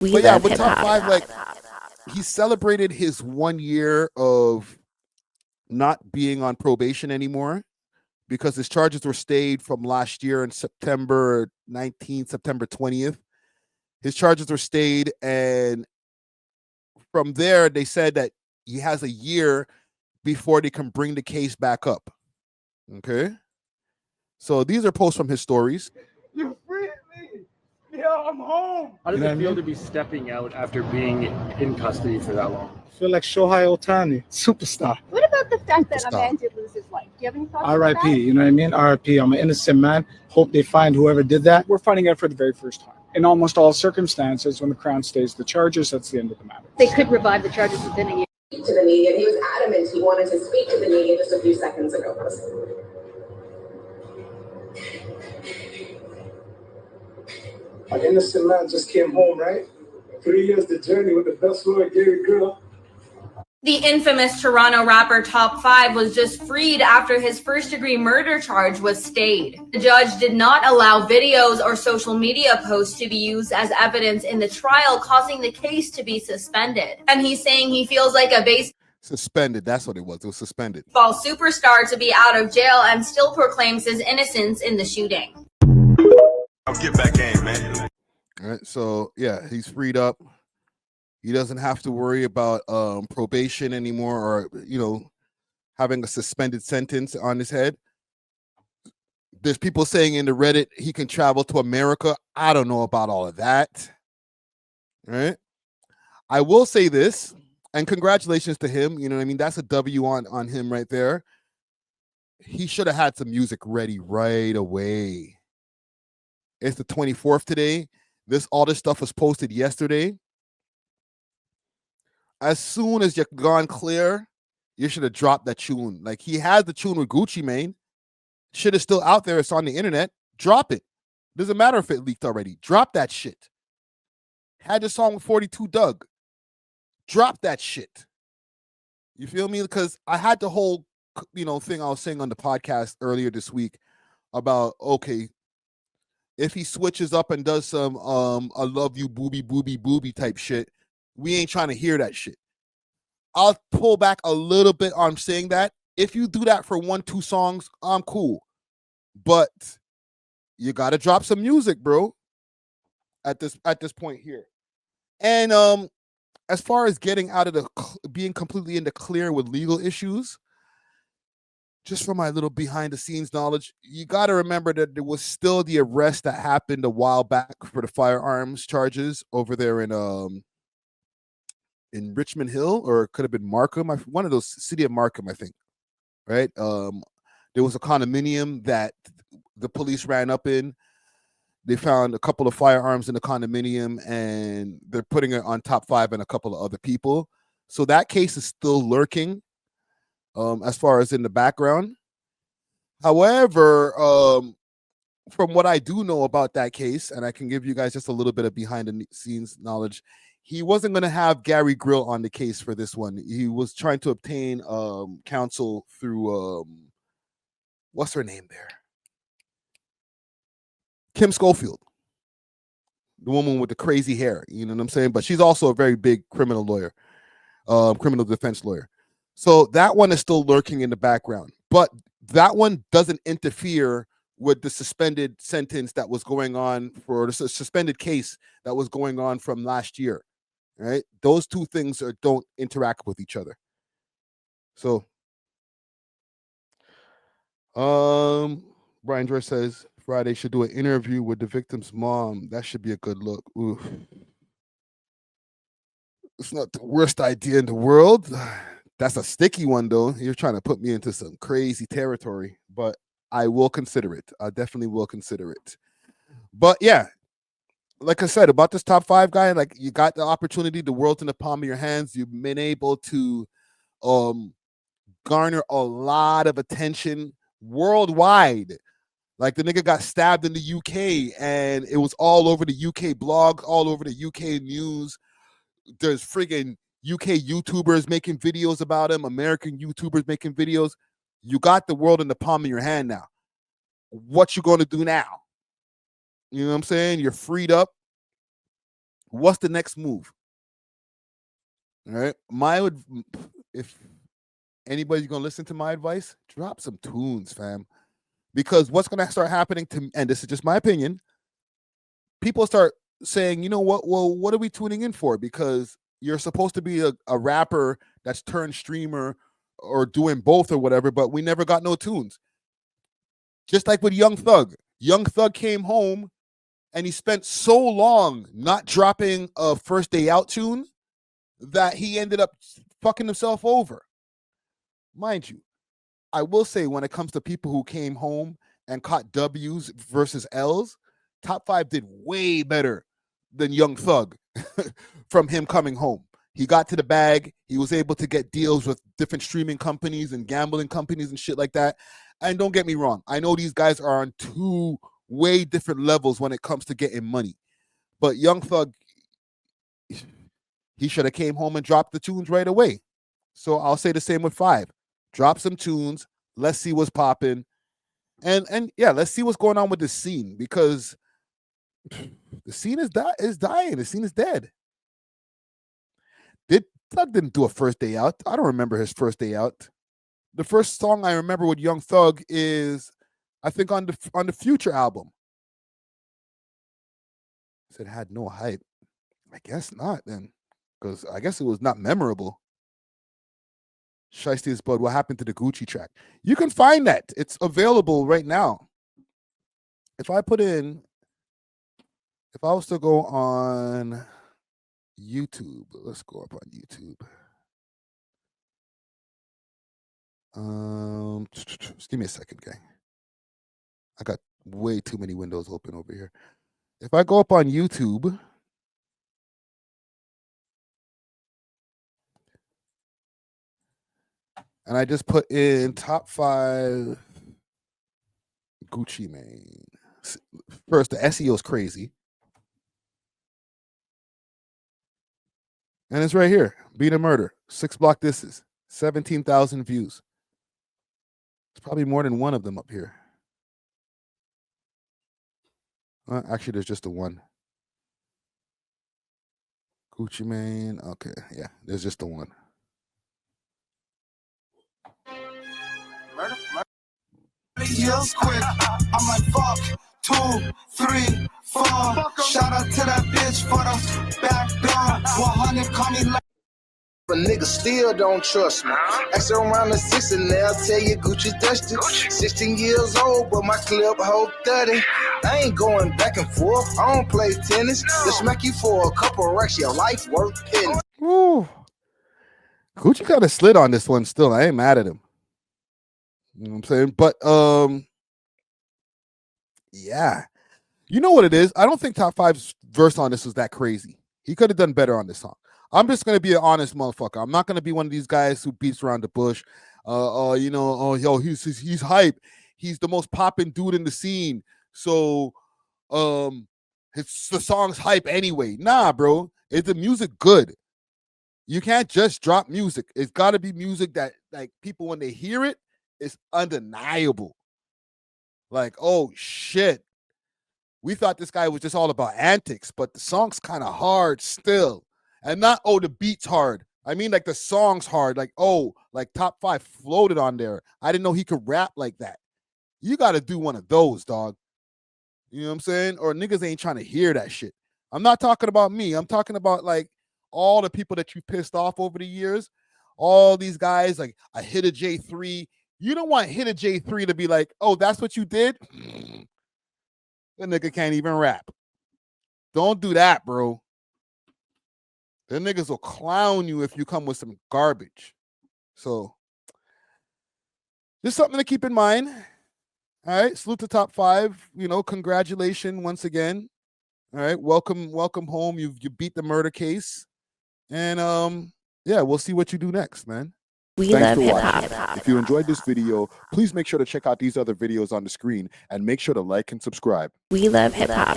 But yeah, with top five, like he celebrated his 1 year of not being on probation anymore because his charges were stayed from last year in September 19th, September 20th. His charges were stayed, and from there, they said that he has a year before they can bring the case back up. Okay? So these are posts from his stories. You freed me! Yeah, I'm home! How does it feel to be stepping out after being in custody for that long? I feel like Shohei Ohtani, superstar. What about the fact that a man did lose his life? Do you have any thoughts about R.I.P., that? you know what I mean? R.I.P., I'm an innocent man. Hope they find whoever did that. We're finding out for the very first time. In almost all circumstances, when the Crown stays the charges, that's the end of the matter. They could revive the charges within a year. To the media, he was adamant he wanted to speak to the media just a few seconds ago. An innocent man just came home, right? 3 years the journey with the best lawyer, Gary Girl. The infamous Toronto rapper Top5 was just freed after his first-degree murder charge was stayed. The judge did not allow videos or social media posts to be used as evidence in the trial, causing the case to be suspended. And he's saying he feels like a Suspended, that's what it was. It was suspended. baseball superstar to be out of jail and still proclaims his innocence in the shooting. I'll get back in, man. All right, so yeah, he's freed up. He doesn't have to worry about probation anymore, or having a suspended sentence on his head. There's people saying in the Reddit he can travel to America. I don't know about all of that. All right. I will say this, and congratulations to him. You know what I mean? That's a W on him right there. He should have had some music ready right away. It's the 24th today. All this stuff was posted yesterday. As soon as you're gone clear, you should have dropped that tune. Like, he had the tune with Gucci Mane. Shit is still out there. It's on the internet. Drop it. Doesn't matter if it leaked already. Drop that shit. Had the song with 42 Doug. Drop that shit. You feel me? Because I had the whole, thing I was saying on the podcast earlier this week about, okay, if he switches up and does some I love you booby booby booby type shit, we ain't trying to hear that shit. I'll pull back a little bit on saying that. If you do that for 1-2 songs, I'm cool. But you got to drop some music, bro, at this point here. And as far as getting out of being completely in the clear with legal issues, just from my little behind the scenes knowledge, you got to remember that there was still the arrest that happened a while back for the firearms charges over there in Richmond Hill, or it could have been Markham, one of those, city of Markham, I think. Right? There was a condominium that the police ran up in. They found a couple of firearms in the condominium, and they're putting it on Top 5 and a couple of other people. So that case is still lurking, as far as in the background. However, from what I do know about that case, and I can give you guys just a little bit of behind the scenes knowledge, he wasn't going to have Gary Grill on the case for this one. He was trying to obtain counsel through what's her name there? Kim Schofield, the woman with the crazy hair. You know what I'm saying? But she's also a very big criminal lawyer, criminal defense lawyer. So that one is still lurking in the background. But that one doesn't interfere with the suspended sentence that was going on, for the suspended case that was going on from last year. Right? Those two things don't interact with each other. So, Brian Joyce says Friday should do an interview with the victim's mom. That should be a good look. Oof. It's not the worst idea in the world. That's a sticky one, though. You're trying to put me into some crazy territory, but I will consider it. I definitely will consider it. But yeah, like I said, about this Top 5 guy, like, you got the opportunity, the world's in the palm of your hands. You've been able to garner a lot of attention worldwide. Like, the nigga got stabbed in the UK, and it was all over the UK blog, all over the UK news. There's friggin' UK YouTubers making videos about him, American YouTubers making videos. You got the world in the palm of your hand now. What you going to do now? You know what I'm saying? You're freed up. What's the next move? All right. If anybody's gonna listen to my advice, drop some tunes, fam. Because what's gonna start happening to, and this is just my opinion, people start saying, you know what? Well, what are we tuning in for? Because you're supposed to be a rapper that's turned streamer or doing both or whatever, but we never got no tunes. Just like with Young Thug. Young Thug came home and he spent so long not dropping a First Day Out tune that he ended up fucking himself over. Mind you, I will say when it comes to people who came home and caught W's versus L's, Top 5 did way better than Young Thug from him coming home. He got to the bag. He was able to get deals with different streaming companies and gambling companies and shit like that. And don't get me wrong, I know these guys are on two way different levels when it comes to getting money. But Young Thug, he should have came home and dropped the tunes right away. So I'll say the same with 5. Drop some tunes. Let's see what's popping. And yeah, let's see what's going on with this scene, because the scene is dying. The scene is dead. Thug didn't do a First Day Out. I don't remember his First Day Out. The first song I remember with Young Thug is, I think, on the Future album. I said had no hype. I guess not then, because I guess it was not memorable. Shiesty's Bud, what happened to the Gucci track? You can find that. It's available right now. If I was to go on YouTube, let's go up on YouTube. Just give me a second, gang. I got way too many windows open over here. If I go up on YouTube, and I just put in Top 5 Gucci Mane. First, the SEO is crazy. And it's right here. Beat a Murder. 6 block disses. 17,000 views. It's probably more than one of them up here. Actually, there's just the one. Gucci Mane. Okay, yeah, there's just the one. Heels quick. I'm like fuck 2, 3, 4. Shout out to that bitch for the back door. 100 call me like. But niggas still don't trust me. Ask around the 6 and they'll tell you Gucci dusty. 16 years old, but my clip hold 30. I ain't going back and forth. I don't play tennis. Just smack you for a couple racks. Your life worth pennies. Ooh. Gucci kind of slid on this one still. I ain't mad at him. You know what I'm saying? But yeah. You know what it is? I don't think Top 5's verse on this was that crazy. He could have done better on this song. I'm just gonna be an honest motherfucker. I'm not gonna be one of these guys who beats around the bush. He's hype. He's the most popping dude in the scene. So the song's hype anyway. Nah, bro. Is the music good? You can't just drop music. It's gotta be music that, like, people, when they hear it, it's undeniable. Like, oh shit. We thought this guy was just all about antics, but the song's kind of hard still. And not, oh, the beat's hard. I mean, like, the song's hard. Like, oh, like Top 5 floated on there. I didn't know he could rap like that. You got to do one of those, dog. You know what I'm saying? Or niggas ain't trying to hear that shit. I'm not talking about me. I'm talking about, like, all the people that you pissed off over the years. All these guys, like, I hit a J3. You don't want hit a J3 to be like, oh, that's what you did? The nigga can't even rap. Don't do that, bro. The niggas will clown you if you come with some garbage. So, just something to keep in mind. All right, salute to Top 5. You know, congratulations once again. All right, welcome home. You beat the murder case. And yeah, we'll see what you do next, man. Thanks for watching. If you enjoyed this video, please make sure to check out these other videos on the screen and make sure to like and subscribe. We love hip hop.